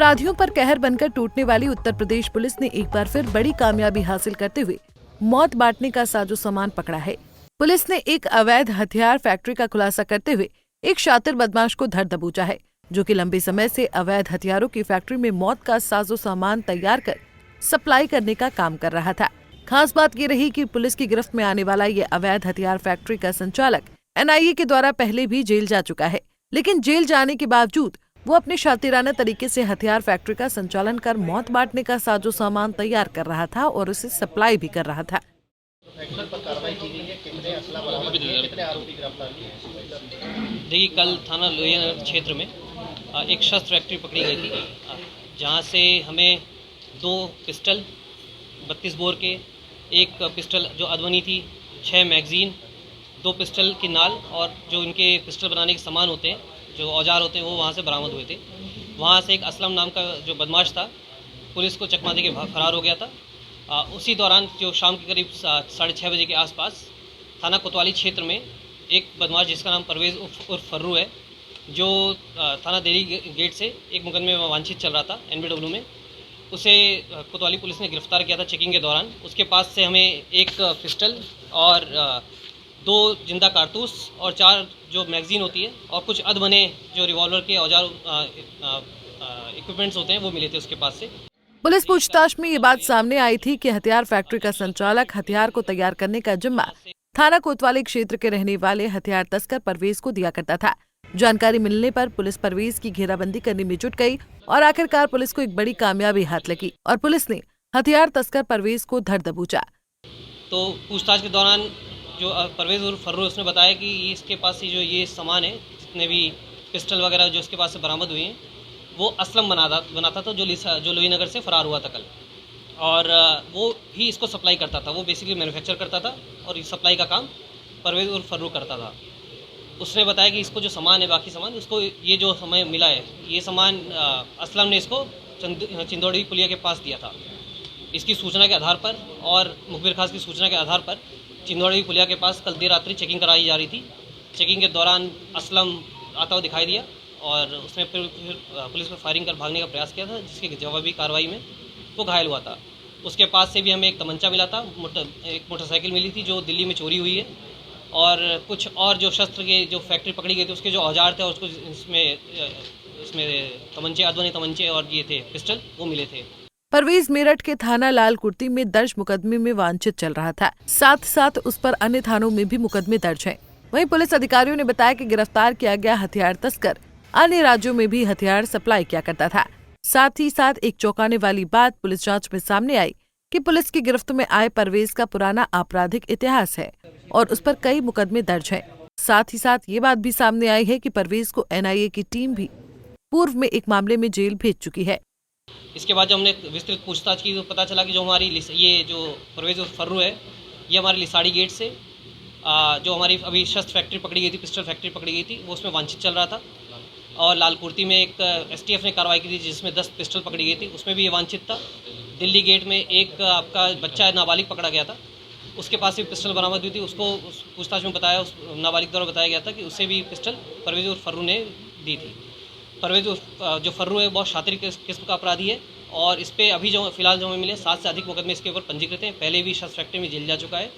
अपराधियों पर कहर बनकर टूटने वाली उत्तर प्रदेश पुलिस ने एक बार फिर बड़ी कामयाबी हासिल करते हुए मौत बांटने का साजो सामान पकड़ा है। पुलिस ने एक अवैध हथियार फैक्ट्री का खुलासा करते हुए एक शातिर बदमाश को धर दबोचा है, जो कि लंबे समय से अवैध हथियारों की फैक्ट्री में मौत का साजो सामान तैयार कर सप्लाई करने का काम कर रहा था। खास बात ये रही कि पुलिस की गिरफ्त में आने वाला ये अवैध हथियार फैक्ट्री का संचालक NIA के द्वारा पहले भी जेल जा चुका है, लेकिन जेल जाने के बावजूद वो अपने शातिराना तरीके से हथियार फैक्ट्री का संचालन कर मौत बांटने का साजो सामान तैयार कर रहा था और उसे सप्लाई भी कर रहा था। देखिए, कल थाना लोहिया क्षेत्र में एक शस्त्र फैक्ट्री पकड़ी गई थी, जहां से हमें 2 पिस्टल 32 बोर के, एक पिस्टल जो अधवनी थी, 6 मैगजीन, 2 पिस्टल की नाल और जो इनके पिस्टल बनाने के सामान होते हैं, जो औजार होते हैं, वो वहाँ से बरामद हुए थे। वहाँ से एक असलम नाम का जो बदमाश था, पुलिस को चकमा दे के फरार हो गया था। उसी दौरान जो शाम के करीब 6:30 बजे के आसपास थाना कोतवाली क्षेत्र में एक बदमाश जिसका नाम परवेज़ उर्फ फर्रू है, जो थाना देरी गेट से एक मुकदमे में वांछित चल रहा था NBW में, उसे कोतवाली पुलिस ने गिरफ्तार किया था चेकिंग के दौरान। उसके पास से हमें एक पिस्टल और 2 जिंदा कारतूस और 4 जो मैगजीन होती है और कुछ अधबने जो रिवॉल्वर के औजार इक्विपमेंट्स होते हैं वो मिले थे उसके पास से। पुलिस पूछताछ में ये बात सामने आई थी कि हथियार फैक्ट्री का संचालक हथियार को तैयार करने का जिम्मा थाना कोतवाली क्षेत्र के रहने वाले हथियार तस्कर परवेज को दिया करता था। जानकारी मिलने पर पुलिस परवेज की घेराबंदी करने में जुट गई और आखिरकार पुलिस को एक बड़ी कामयाबी हाथ लगी और पुलिस ने हथियार तस्कर परवेज को धर दबोचा। तो पूछताछ के दौरान जो परवेज उर्फ फर्रू, उसने बताया कि इसके पास से जो ये सामान है, जितने भी पिस्टल वगैरह जो इसके पास से बरामद हुए हैं, वो असलम बनाता था, जो लोही नगर से फरार हुआ था कल, और वो ही इसको सप्लाई करता था। वो बेसिकली मैन्युफैक्चर करता था और इस सप्लाई का काम परवेज उर्फ फर्रू करता था। उसने बताया कि इसको जो सामान है, बाकी सामान, उसको ये जो समय मिला है, ये सामान असलम ने इसको चिंदौड़ी पुलिया के पास दिया था। इसकी सूचना के आधार पर और मुखबिर खास की सूचना के आधार पर चिंदौड़ी पुलिया के पास कल देर रात्रि चेकिंग कराई जा रही थी। चेकिंग के दौरान असलम आता हुआ दिखाई दिया और उसने फिर पुलिस पर फायरिंग कर भागने का प्रयास किया था, जिसके जवाबी कार्रवाई में वो घायल हुआ था। उसके पास से भी हमें एक तमंचा मिला था, एक मोटरसाइकिल मिली थी जो दिल्ली में चोरी हुई है, और कुछ और जो शस्त्र के जो फैक्ट्री पकड़ी गई थी उसके जो औजार थे और उसको इसमें तमंचे, अधवनी तमंचे और ये थे पिस्टल, वो मिले थे। परवेज मेरठ के थाना लाल कुर्ती में दर्ज मुकदमे में वांछित चल रहा था, साथ साथ उस पर अन्य थानों में भी मुकदमे दर्ज हैं। वहीं पुलिस अधिकारियों ने बताया कि गिरफ्तार किया गया हथियार तस्कर अन्य राज्यों में भी हथियार सप्लाई किया करता था। साथ ही साथ एक चौंकाने वाली बात पुलिस जांच में सामने आई कि पुलिस की गिरफ्त में आए परवेज का पुराना आपराधिक इतिहास है और उस पर कई मुकदमे दर्ज हैं। साथ ही साथ ये बात भी सामने आई है कि परवेज को NIA की टीम भी पूर्व में एक मामले में जेल भेज चुकी है। इसके बाद जब हमने विस्तृत पूछताछ की तो पता चला कि जो हमारी ये जो परवेज फर्रू है, ये हमारे लिसाड़ी गेट से जो हमारी अभी शस्त्र फैक्ट्री पकड़ी गई थी, पिस्टल फैक्ट्री पकड़ी गई थी, वो उसमें वांछित चल रहा था। और लालकुर्ती में एक STF ने कार्रवाई की थी जिसमें 10 पिस्टल पकड़ी गई थी, उसमें भी ये वांछित था। दिल्ली गेट में एक आपका बच्चा नाबालिग पकड़ा गया था, उसके पास भी पिस्टल बरामद हुई थी। उसको पूछताछ में बताया, उस नाबालिग द्वारा बताया गया था कि उसे भी पिस्टल परवेज उर्फ फर्रू ने दी थी। परवेज जो फर्रू है बहुत शातिर किस्म का अपराधी है और इस पर अभी जो फिलहाल जो हमें मिले 7 से अधिक मुकदमे इसके ऊपर पंजीकृत हैं। पहले भी शस्त्र फैक्ट्री में जेल जा चुका है।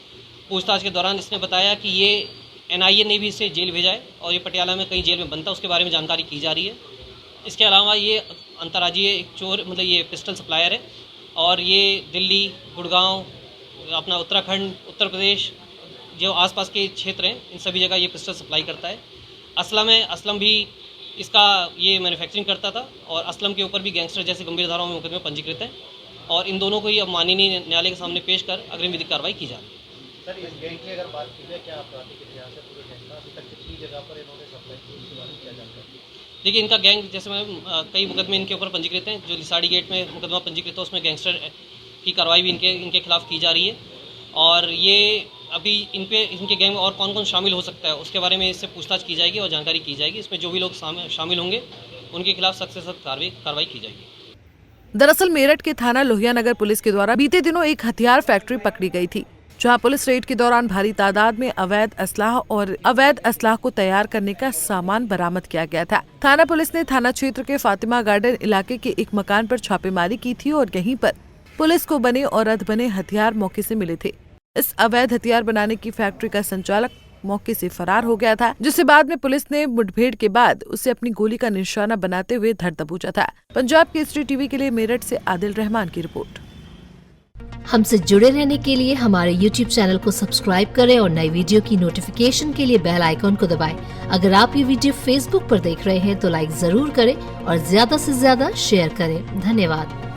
पूछताछ के दौरान इसने बताया कि ये NIA ने भी इसे जेल भेजा है और ये पटियाला में कहीं जेल में बनता है, उसके बारे में जानकारी की जा रही है। इसके अलावा ये अंतर्राज्यीय एक चोर, मतलब ये पिस्टल सप्लायर है और ये दिल्ली, गुड़गांव, अपना उत्तराखंड, उत्तर प्रदेश, जो आसपास के क्षेत्र हैं, इन सभी जगह ये पिस्टल सप्लाई करता है। असलम भी इसका ये मैन्युफैक्चरिंग करता था और असलम के ऊपर भी गैंगस्टर जैसे गंभीर धाराओं में मुकदमे पंजीकृत हैं और इन दोनों को ही अब माननीय न्यायालय के सामने पेश कर अग्रिम विधिक कार्रवाई की जा रही है। सर, इस गैंग की अगर बात की जाए, क्या आपराधिक इतिहास है पूरे गैंग का? अभी तक कितनी जगह पर इन्होंने सप्लाई की, उसके बारे में क्या जानकारी? देखिए, इनका गैंग जैसे मैं कई मुकदमे इनके ऊपर पंजीकृत हैं। जो लिसाड़ी गेट में मुकदमा पंजीकृत है उसमें गैंगस्टर की कार्रवाई भी इनके खिलाफ की जा रही है और ये अभी इनके गैंग में और कौन कौन शामिल हो सकता है उसके बारे में इससे पूछताछ की जाएगी और जानकारी की जाएगी। इसमें जो भी लोग शामिल होंगे उनके खिलाफ सख्त से सख्त कार्रवाई की जाएगी। दरअसल मेरठ के थाना लोहिया नगर पुलिस के द्वारा बीते दिनों एक हथियार फैक्ट्री पकड़ी गई थी, जहां पुलिस रेड के दौरान भारी तादाद में अवैध असलाह को तैयार करने का सामान बरामद किया गया था। थाना पुलिस ने थाना क्षेत्र के फातिमा गार्डन इलाके के एक मकान पर छापेमारी की थी और यहीं पर पुलिस को बने और अधबने हथियार मौके से मिले थे। इस अवैध हथियार बनाने की फैक्ट्री का संचालक मौके से फरार हो गया था, जिसे बाद में पुलिस ने मुठभेड़ के बाद उसे अपनी गोली का निशाना बनाते हुए धर दबोचा था। पंजाब केसरी टीवी के लिए मेरठ से आदिल रहमान की रिपोर्ट। हमसे जुड़े रहने के लिए हमारे YouTube चैनल को सब्सक्राइब करें और नई वीडियो की नोटिफिकेशन के लिए बेल आइकॉन को दबाएं। अगर आप ये वीडियो Facebook पर देख रहे हैं तो लाइक जरूर करें और ज्यादा से ज्यादा शेयर करें। धन्यवाद।